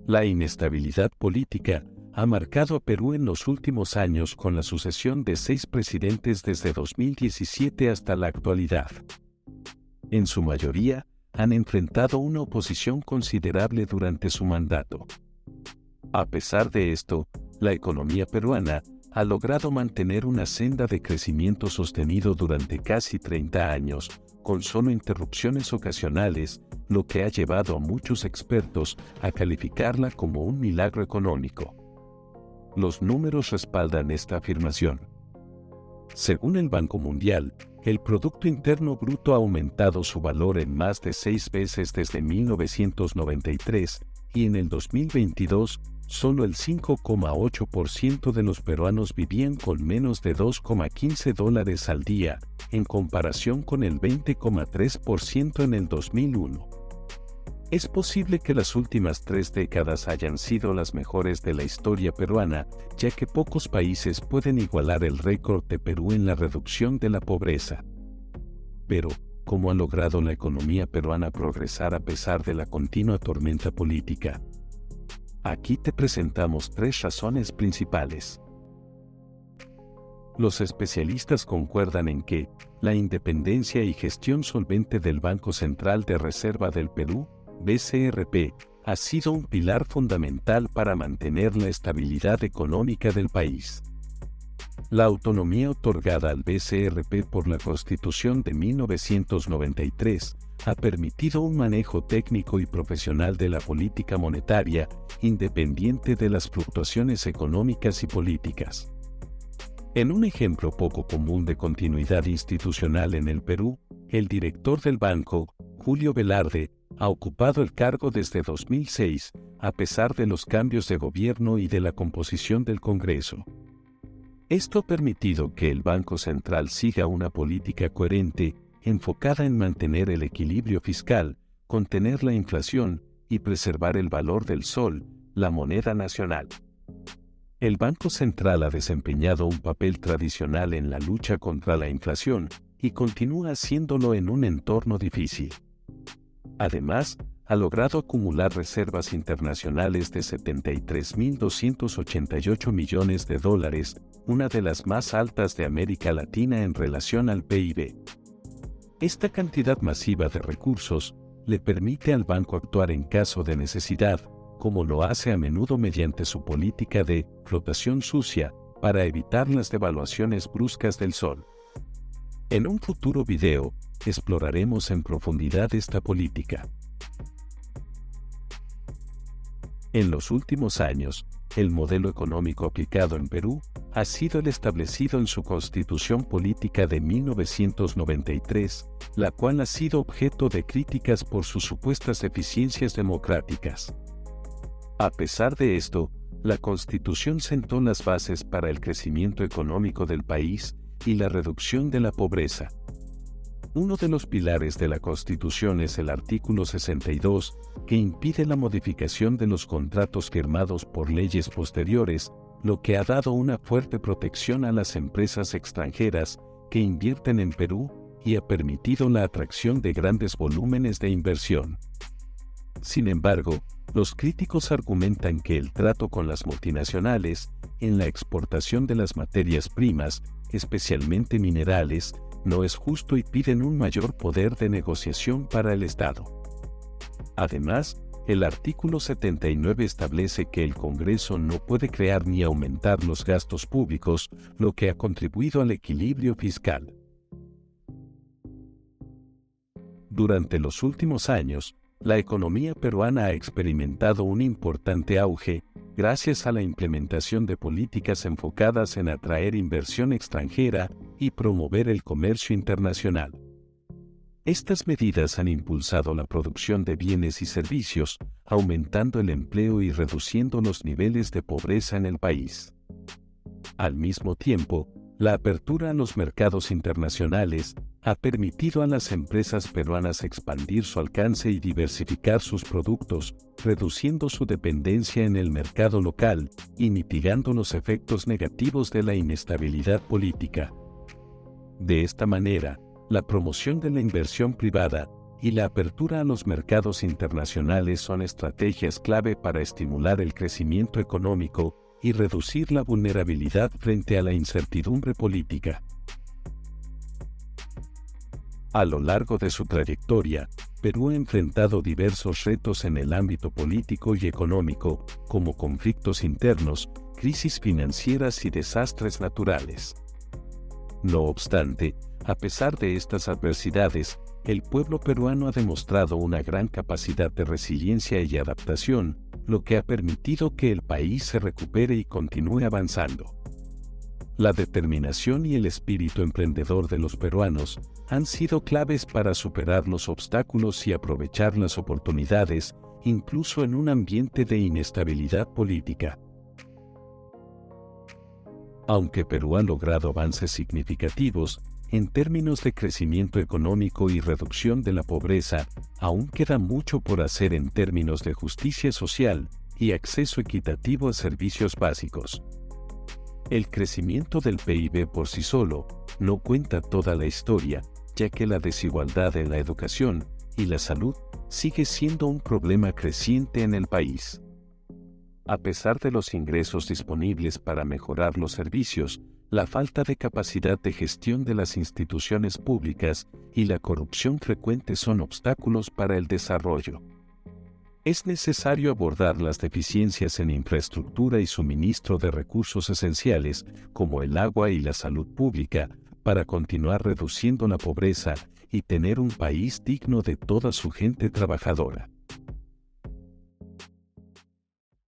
La inestabilidad política ha marcado a Perú en los últimos años con la sucesión de 6 presidentes desde 2017 hasta la actualidad. En su mayoría, han enfrentado una oposición considerable durante su mandato. A pesar de esto, la economía peruana ha logrado mantener una senda de crecimiento sostenido durante casi 30 años, con solo interrupciones ocasionales, lo que ha llevado a muchos expertos a calificarla como un milagro económico. Los números respaldan esta afirmación. Según el Banco Mundial, el Producto Interno Bruto ha aumentado su valor en más de 6 veces desde 1993 y en el 2022, solo el 5,8% de los peruanos vivían con menos de $2,15 al día, en comparación con el 20,3% en el 2001. Es posible que las últimas 3 décadas hayan sido las mejores de la historia peruana, ya que pocos países pueden igualar el récord de Perú en la reducción de la pobreza. Pero, ¿cómo ha logrado la economía peruana progresar a pesar de la continua tormenta política? Aquí te presentamos 3 razones principales. Los especialistas concuerdan en que la independencia y gestión solvente del Banco Central de Reserva del Perú, BCRP, ha sido un pilar fundamental para mantener la estabilidad económica del país. La autonomía otorgada al BCRP por la Constitución de 1993 ha permitido un manejo técnico y profesional de la política monetaria, independiente de las fluctuaciones económicas y políticas. En un ejemplo poco común de continuidad institucional en el Perú, el director del banco, Julio Velarde, ha ocupado el cargo desde 2006, a pesar de los cambios de gobierno y de la composición del Congreso. Esto ha permitido que el Banco Central siga una política coherente, enfocada en mantener el equilibrio fiscal, contener la inflación y preservar el valor del sol, la moneda nacional. El Banco Central ha desempeñado un papel tradicional en la lucha contra la inflación y continúa haciéndolo en un entorno difícil. Además, ha logrado acumular reservas internacionales de $73.288 millones, una de las más altas de América Latina en relación al PIB. Esta cantidad masiva de recursos le permite al banco actuar en caso de necesidad, como lo hace a menudo mediante su política de flotación sucia, para evitar las devaluaciones bruscas del sol. En un futuro video, exploraremos en profundidad esta política. En los últimos años, el modelo económico aplicado en Perú ha sido el establecido en su Constitución Política de 1993, la cual ha sido objeto de críticas por sus supuestas deficiencias democráticas. A pesar de esto, la Constitución sentó las bases para el crecimiento económico del país y la reducción de la pobreza. Uno de los pilares de la Constitución es el artículo 62, que impide la modificación de los contratos firmados por leyes posteriores, lo que ha dado una fuerte protección a las empresas extranjeras que invierten en Perú y ha permitido la atracción de grandes volúmenes de inversión. Sin embargo, los críticos argumentan que el trato con las multinacionales en la exportación de las materias primas, especialmente minerales, no es justo y piden un mayor poder de negociación para el Estado. Además, el artículo 79 establece que el Congreso no puede crear ni aumentar los gastos públicos, lo que ha contribuido al equilibrio fiscal. Durante los últimos años, la economía peruana ha experimentado un importante auge, gracias a la implementación de políticas enfocadas en atraer inversión extranjera y promover el comercio internacional. Estas medidas han impulsado la producción de bienes y servicios, aumentando el empleo y reduciendo los niveles de pobreza en el país. Al mismo tiempo, la apertura a los mercados internacionales ha permitido a las empresas peruanas expandir su alcance y diversificar sus productos, reduciendo su dependencia en el mercado local y mitigando los efectos negativos de la inestabilidad política. De esta manera, la promoción de la inversión privada y la apertura a los mercados internacionales son estrategias clave para estimular el crecimiento económico y reducir la vulnerabilidad frente a la incertidumbre política. A lo largo de su trayectoria, Perú ha enfrentado diversos retos en el ámbito político y económico, como conflictos internos, crisis financieras y desastres naturales. No obstante, a pesar de estas adversidades, el pueblo peruano ha demostrado una gran capacidad de resiliencia y adaptación, lo que ha permitido que el país se recupere y continúe avanzando. La determinación y el espíritu emprendedor de los peruanos han sido claves para superar los obstáculos y aprovechar las oportunidades, incluso en un ambiente de inestabilidad política. Aunque Perú ha logrado avances significativos en términos de crecimiento económico y reducción de la pobreza, aún queda mucho por hacer en términos de justicia social y acceso equitativo a servicios básicos. El crecimiento del PIB por sí solo no cuenta toda la historia, ya que la desigualdad en la educación y la salud sigue siendo un problema creciente en el país. A pesar de los ingresos disponibles para mejorar los servicios, la falta de capacidad de gestión de las instituciones públicas y la corrupción frecuente son obstáculos para el desarrollo. Es necesario abordar las deficiencias en infraestructura y suministro de recursos esenciales, como el agua y la salud pública, para continuar reduciendo la pobreza y tener un país digno de toda su gente trabajadora.